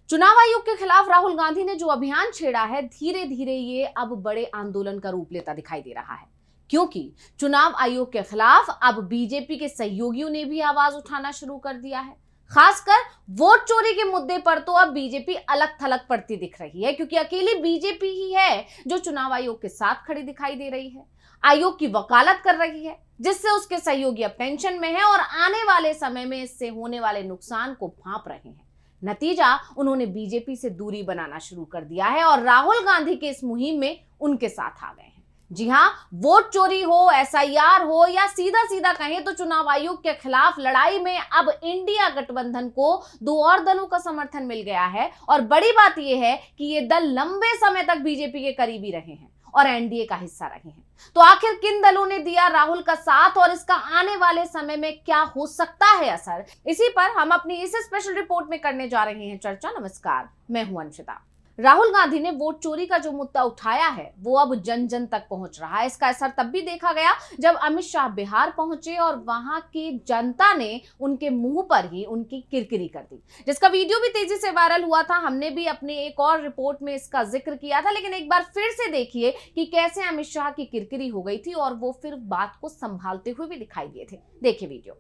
चुनाव आयोग के खिलाफ राहुल गांधी ने जो अभियान छेड़ा है, धीरे धीरे ये अब बड़े आंदोलन का रूप लेता दिखाई दे रहा है, क्योंकि चुनाव आयोग के खिलाफ अब बीजेपी के सहयोगियों ने भी आवाज उठाना शुरू कर दिया है। खासकर वोट चोरी के मुद्दे पर तो अब बीजेपी अलग थलग पड़ती दिख रही है, क्योंकि अकेली बीजेपी ही है जो चुनाव आयोग के साथ खड़ी दिखाई दे रही है, आयोग की वकालत कर रही है, जिससे उसके सहयोगी अब टेंशन में है और आने वाले समय में इससे होने वाले नुकसान को भांप रहे हैं। नतीजा, उन्होंने बीजेपी से दूरी बनाना शुरू कर दिया है और राहुल गांधी के इस मुहिम में उनके साथ आ गए हैं। जी हां, वोट चोरी हो, एसआईआर हो या सीधा सीधा कहें तो चुनाव आयोग के खिलाफ लड़ाई में अब इंडिया गठबंधन को दो और दलों का समर्थन मिल गया है। और बड़ी बात यह है कि ये दल लंबे समय तक बीजेपी के करीबी रहे हैं और एनडीए का हिस्सा रहे हैं। तो आखिर किन दलों ने दिया राहुल का साथ और इसका आने वाले समय में क्या हो सकता है असर, इसी पर हम अपनी इस स्पेशल रिपोर्ट में करने जा रहे हैं चर्चा। नमस्कार, मैं हूं अंशिता। राहुल गांधी ने वोट चोरी का जो मुद्दा उठाया है वो अब जन जन तक पहुंच रहा है। इसका असर तब भी देखा गया जब अमित शाह बिहार पहुंचे और वहां की जनता ने उनके मुंह पर ही उनकी किरकिरी कर दी, जिसका वीडियो भी तेजी से वायरल हुआ था। हमने भी अपनी एक और रिपोर्ट में इसका जिक्र किया था, लेकिन एक बार फिर से देखिए कि कैसे अमित शाह की किरकिरी हो गई थी और वो फिर बात को संभालते हुए भी दिखाई दिए थे। देखिए वीडियो।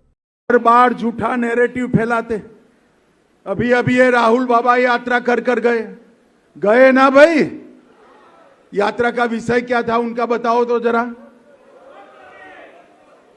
हर बार झूठा नैरेटिव फैलाते। अभी ये राहुल बाबा यात्रा कर गए ना भाई। यात्रा का विषय क्या था उनका बताओ तो जरा।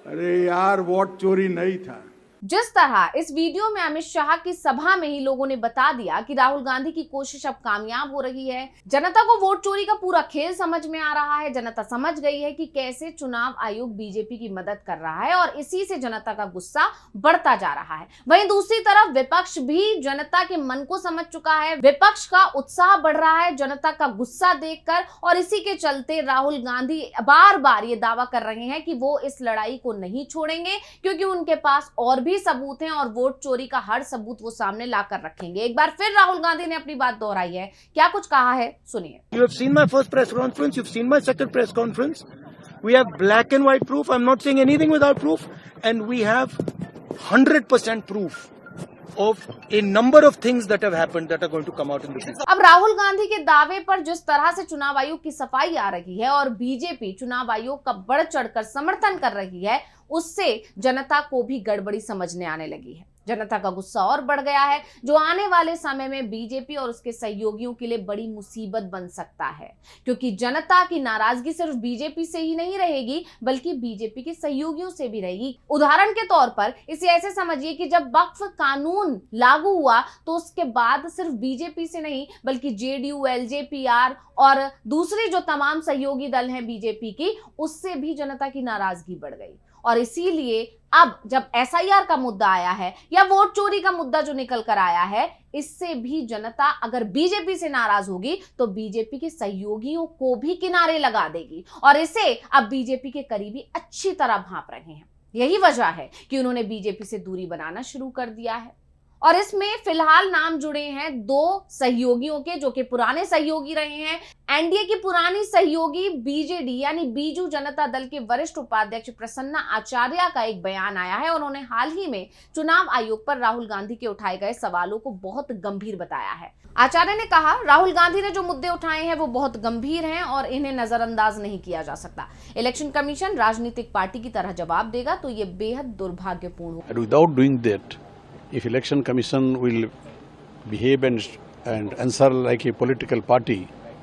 अरे यार, वोट चोरी नहीं था। जिस तरह इस वीडियो में अमित शाह की सभा में ही लोगों ने बता दिया कि राहुल गांधी की कोशिश अब कामयाब हो रही है, जनता को वोट चोरी का पूरा खेल समझ में आ रहा है। जनता समझ गई है कि कैसे चुनाव आयोग बीजेपी की मदद कर रहा है और इसी से जनता का गुस्सा बढ़ता जा रहा है। वहीं दूसरी तरफ विपक्ष भी जनता के मन को समझ चुका है। विपक्ष का उत्साह बढ़ रहा है जनता का गुस्सा देखकर, और इसी के चलते राहुल गांधी बार बार ये दावा कर रहे हैं कि वो इस लड़ाई को नहीं छोड़ेंगे, क्योंकि उनके पास और भी सबूत हैं और वोट चोरी का हर सबूत वो सामने लाकर रखेंगे। एक बार फिर राहुल गांधी ने अपनी बात दोहराई है। क्या कुछ कहा है, सुनिए। You have seen my first press conference, you've seen my second press conference. We have black and white proof. I'm not saying anything without proof, and we have 100% proof of a number of things that have happened that are going to come out in the future. अब राहुल गांधी के दावे पर जिस तरह से चुनाव आयोग की सफाई आ रही है और बीजेपी चुनाव आयोग का बढ़ चढ़कर समर्थन कर रही है, उससे जनता को भी गड़बड़ी समझने आने लगी है। जनता का गुस्सा और बढ़ गया है, जो आने वाले समय में बीजेपी और उसके सहयोगियों के लिए बड़ी मुसीबत बन सकता है, क्योंकि जनता की नाराजगी सिर्फ बीजेपी से ही नहीं रहेगी बल्कि बीजेपी के सहयोगियों से भी रहेगी। उदाहरण के तौर पर इसे ऐसे समझिए कि जब वक्फ कानून लागू हुआ तो उसके बाद सिर्फ बीजेपी से नहीं बल्कि जेडीयू, एलजेपीआर और दूसरे जो तमाम सहयोगी दल हैं बीजेपी की, उससे भी जनता की नाराजगी बढ़ गई। और इसीलिए अब जब एसआईआर का मुद्दा आया है या वोट चोरी का मुद्दा जो निकल कर आया है, इससे भी जनता अगर बीजेपी से नाराज होगी तो बीजेपी के सहयोगियों को भी किनारे लगा देगी और इसे अब बीजेपी के करीबी अच्छी तरह भांप रहे हैं। यही वजह है कि उन्होंने बीजेपी से दूरी बनाना शुरू कर दिया है। और इसमें फिलहाल नाम जुड़े हैं दो सहयोगियों के, जो कि पुराने सहयोगी रहे हैं। एनडीए की पुरानी सहयोगी बीजेडी यानी बीजू जनता दल के वरिष्ठ उपाध्यक्ष प्रसन्ना आचार्य का एक बयान आया है। उन्होंने हाल ही में चुनाव आयोग पर राहुल गांधी के उठाए गए सवालों को बहुत गंभीर बताया है। आचार्य ने कहा, राहुल गांधी ने जो मुद्दे उठाए हैं वो बहुत गंभीर हैं और इन्हें नजरअंदाज नहीं किया जा सकता। इलेक्शन कमीशन राजनीतिक पार्टी की तरह जवाब देगा तो ये बेहद दुर्भाग्यपूर्ण होगा। If election commission will behave and answer like a political party,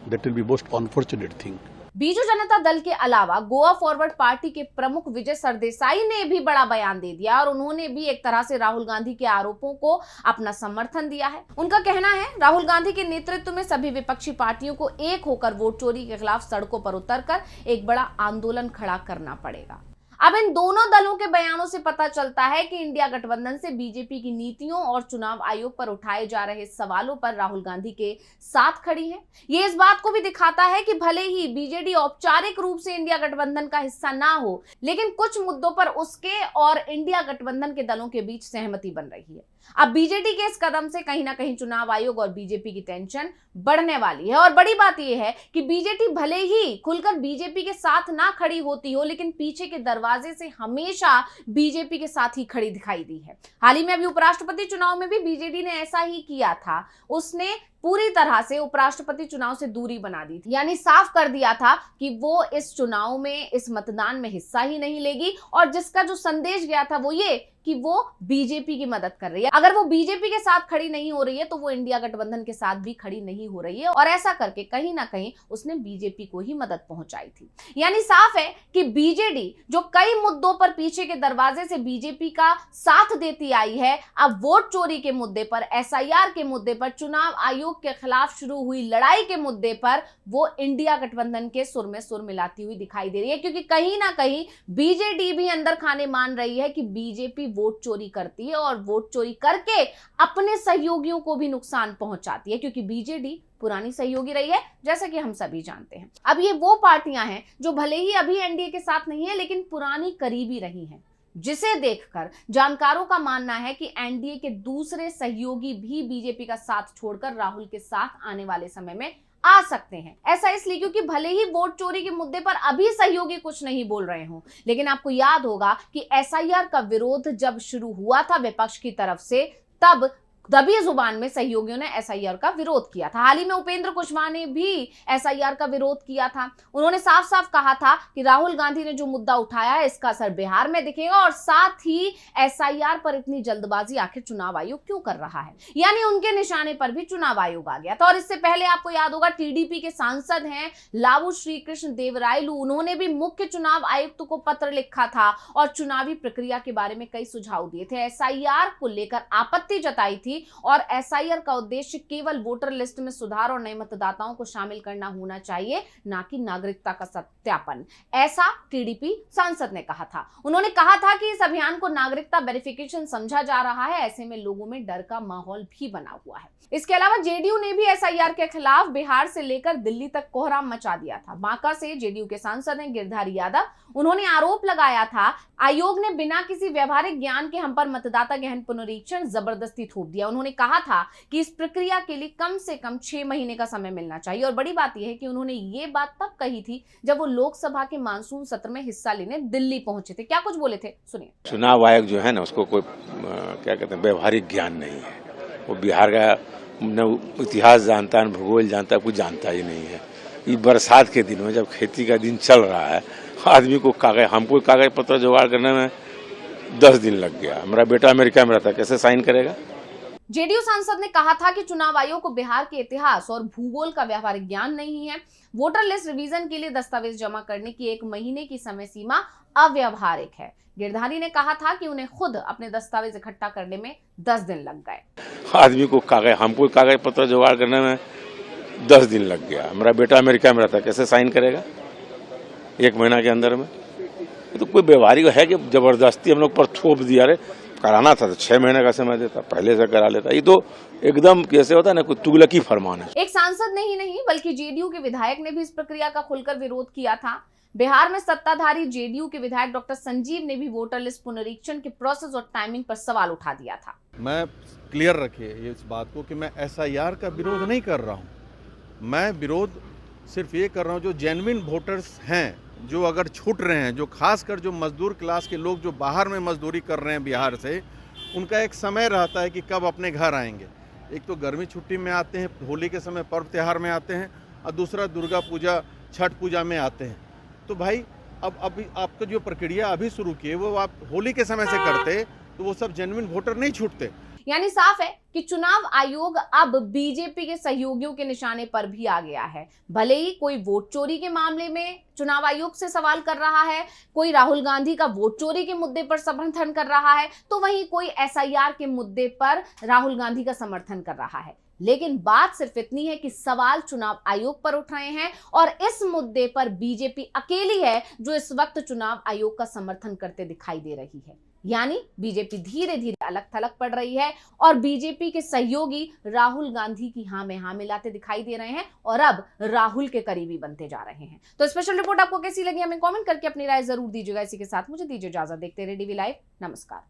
that will be most unfortunate thing. Biju Janata Dal के अलावा गोवा फॉरवर्ड पार्टी के प्रमुख विजय सरदेसाई ने भी बड़ा बयान दे दिया और उन्होंने भी एक तरह से राहुल गांधी के आरोपों को अपना समर्थन दिया है। उनका कहना है, राहुल गांधी के नेतृत्व में सभी विपक्षी पार्टियों को एक होकर वोट चोरी के खिलाफ सड़कों पर उतरकर एक बड़ा आंदोलन खड़ा करना पड़ेगा। अब इन दोनों दलों के बयानों से पता चलता है कि इंडिया गठबंधन से बीजेपी की नीतियों और चुनाव आयोग पर उठाए जा रहे सवालों पर राहुल गांधी के साथ खड़ी है। ये इस बात को भी दिखाता है कि भले ही बीजेडी औपचारिक रूप से इंडिया गठबंधन का हिस्सा ना हो, लेकिन कुछ मुद्दों पर उसके और इंडिया गठबंधन के दलों के बीच सहमति बन रही है। अब बीजेडी के इस कदम से कहीं ना कहीं चुनाव आयोग और बीजेपी की टेंशन बढ़ने वाली है। और बड़ी बात यह है कि बीजेडी भले ही खुलकर बीजेपी के साथ ना खड़ी होती हो, लेकिन पीछे के दरवाजे से हमेशा बीजेपी के साथ ही खड़ी दिखाई दी है। हाल ही में अभी उपराष्ट्रपति चुनाव में भी बीजेडी ने ऐसा ही किया था। उसने पूरी तरह से उपराष्ट्रपति चुनाव से दूरी बना दी थी, यानी साफ कर दिया था कि वो इस चुनाव में, इस मतदान में हिस्सा ही नहीं लेगी। और जिसका जो संदेश गया था वो ये कि वो बीजेपी की मदद कर रही है। अगर वो बीजेपी के साथ खड़ी नहीं हो रही है तो वो इंडिया गठबंधन के साथ भी खड़ी नहीं हो रही है। और ऐसा करके कहीं ना कहीं उसने बीजेपी को ही मदद पहुंचाई थी। यानी साफ है कि बीजेडी जो कई मुद्दों पर पीछे के दरवाजे से बीजेपी का साथ देती आई है, अब वोट चोरी के मुद्दे पर, एसआईआर के मुद्दे पर, चुनाव आयोग के खिलाफ शुरू हुई लड़ाई के मुद्दे पर वो इंडिया गठबंधन के सुर में सुर मिलाती हुई दिखाई दे रही है। क्योंकि कहीं ना कहीं बीजेडी भी अंदर खाने मान रही है कि बीजेपी वोट चोरी करती है और वोट चोरी करके अपने सहयोगियों को भी नुकसान पहुंचाती है। क्योंकि बीजेडी पुरानी सहयोगी रही है, जैसे कि हम सभी जानते हैं। अब ये वो पार्टियां हैं जो भले ही अभी एनडीए के साथ नहीं है, लेकिन पुरानी करीबी रही हैं, जिसे देखकर जानकारों का मानना है कि एनडीए के दूसरे सहयोगी भी बीजेपी का साथ छोड़कर राहुल के साथ आने वाले समय में आ सकते हैं। ऐसा इसलिए क्योंकि भले ही वोट चोरी के मुद्दे पर अभी सहयोगी कुछ नहीं बोल रहे हों, लेकिन आपको याद होगा कि एसआईआर का विरोध जब शुरू हुआ था विपक्ष की तरफ से, तब दबी जुबान में सहयोगियों ने एसआईआर का विरोध किया था। हाल ही में उपेंद्र कुशवाहा ने भी एसआईआर का विरोध किया था। उन्होंने साफ साफ कहा था कि राहुल गांधी ने जो मुद्दा उठाया है इसका असर बिहार में दिखेगा, और साथ ही एसआईआर पर इतनी जल्दबाजी आखिर चुनाव आयोग क्यों कर रहा है। यानी उनके निशाने पर भी चुनाव आयोग आ गया था। और इससे पहले आपको याद होगा टीडीपी के सांसद हैं लावू श्रीकृष्ण देवरायलू, उन्होंने भी मुख्य चुनाव आयुक्त को पत्र लिखा था और चुनावी प्रक्रिया के बारे में कई सुझाव दिए थे। एसआईआर को लेकर आपत्ति जताई थी और एसआईआर का उद्देश्य केवल वोटर लिस्ट में सुधार और नए मतदाताओं को शामिल करना होना चाहिए, ना कि नागरिकता का सत्यापन, ऐसा टीडीपी सांसद ने कहा था। उन्होंने कहा था कि इस अभियान को नागरिकता वेरिफिकेशन समझा जा रहा है, ऐसे में लोगों में डर का माहौल भी बना हुआ है। इसके अलावा जेडीयू ने भी एसआईआर के खिलाफ बिहार से लेकर दिल्ली तक कोहराम मचा दिया था। बांका से जेडीयू के सांसद हैं गिरधारी यादव, उन्होंने आरोप लगाया था आयोग ने बिना किसी व्यवहारिक ज्ञान के हम पर मतदाता गहन पुनरीक्षण जबरदस्ती थोप दिया। उन्होंने कहा था कि इस प्रक्रिया के लिए कम से कम 6 महीने का समय मिलना चाहिए। और बड़ी बात यह है कि उन्होंने ये बात तब कही थी जब वो लोकसभा के मानसून सत्र में हिस्सा लेने दिल्ली पहुंचे थे। क्या कुछ बोले थे, सुनिए। चुनाव आयोग जो है ना, उसको कोई क्या कहते हैं, व्यवहारिक ज्ञान नहीं है। वो बिहार का न इतिहास जानता है, न भूगोल जानता है, कुछ जानता ही नहीं है। ये बरसात के दिन में जब खेती का दिन चल रहा है, आदमी को हमको कागज पत्र जुगाड़ करने में 10 दिन लग गया। मेरा बेटा अमेरिका में रहता है, कैसे साइन करेगा। जेडीयू सांसद ने कहा था कि चुनाव आयोग को बिहार के इतिहास और भूगोल का व्यवहारिक ज्ञान नहीं है। वोटर लिस्ट रिवीजन के लिए दस्तावेज जमा करने की 1 महीने की समय सीमा अव्यवहारिक है। गिरधारी ने कहा था कि उन्हें खुद अपने दस्तावेज इकट्ठा करने में 10 दिन लग गए। आदमी को हमको कागज पत्र जुगाड़ करने में 10 दिन लग गया। मेरा बेटा अमेरिका में रहता है, कैसे साइन करेगा 1 महीना के अंदर में। तो कोई व्यवहारिक है कि जबरदस्ती हम लोग पर थोप दिया। अरे कराना था तो 6 महीने का समय देता, पहले से करा लेता। ये तो एकदम कैसे होता है ना, कोई तुगलकी फरमान है। एक सांसद ने ही नहीं बल्कि जेडीयू के विधायक ने भी इस प्रक्रिया का खुलकर विरोध किया था। बिहार में सत्ताधारी जेडीयू के विधायक डॉक्टर संजीव ने भी वोटर लिस्ट पुनरीक्षण के प्रोसेस और टाइमिंग पर सवाल उठा दिया था। मैं क्लियर रखिए इस बात को कि मैं एसआईआर का विरोध नहीं कर रहा हूं। मैं विरोध सिर्फ ये कर रहा हूं जो जेन्युइन वोटर्स हैं, जो अगर छूट रहे हैं, जो खासकर जो मजदूर क्लास के लोग जो बाहर में मजदूरी कर रहे हैं बिहार से, उनका एक समय रहता है कि कब अपने घर आएंगे। एक तो गर्मी छुट्टी में आते हैं, होली के समय पर्व त्यौहार में आते हैं, और दूसरा दुर्गा पूजा छठ पूजा में आते हैं। तो भाई अब अभी आपका जो प्रक्रिया अभी शुरू की है वो आप होली के समय से करते तो वो सब जेन्युइन वोटर नहीं छूटते। यानी साफ है कि चुनाव आयोग अब बीजेपी के सहयोगियों के निशाने पर भी आ गया है। भले ही कोई वोट चोरी के मामले में चुनाव आयोग से सवाल कर रहा है, कोई राहुल गांधी का वोट चोरी के मुद्दे पर समर्थन कर रहा है, तो वहीं कोई एसआईआर के मुद्दे पर राहुल गांधी का समर्थन कर रहा है। लेकिन बात सिर्फ इतनी है कि सवाल चुनाव आयोग पर उठ रहे हैं और इस मुद्दे पर बीजेपी अकेली है जो इस वक्त चुनाव आयोग का समर्थन करते दिखाई दे रही है। यानी बीजेपी धीरे धीरे अलग थलग पड़ रही है और बीजेपी के सहयोगी राहुल गांधी की हां में हां मिलाते दिखाई दे रहे हैं और अब राहुल के करीबी बनते जा रहे हैं। तो स्पेशल रिपोर्ट आपको कैसी लगी हमें कमेंट करके अपनी राय जरूर दीजिएगा। इसी के साथ मुझे दीजिए इजाजत। देखते रहिए डीवी लाइव। नमस्कार।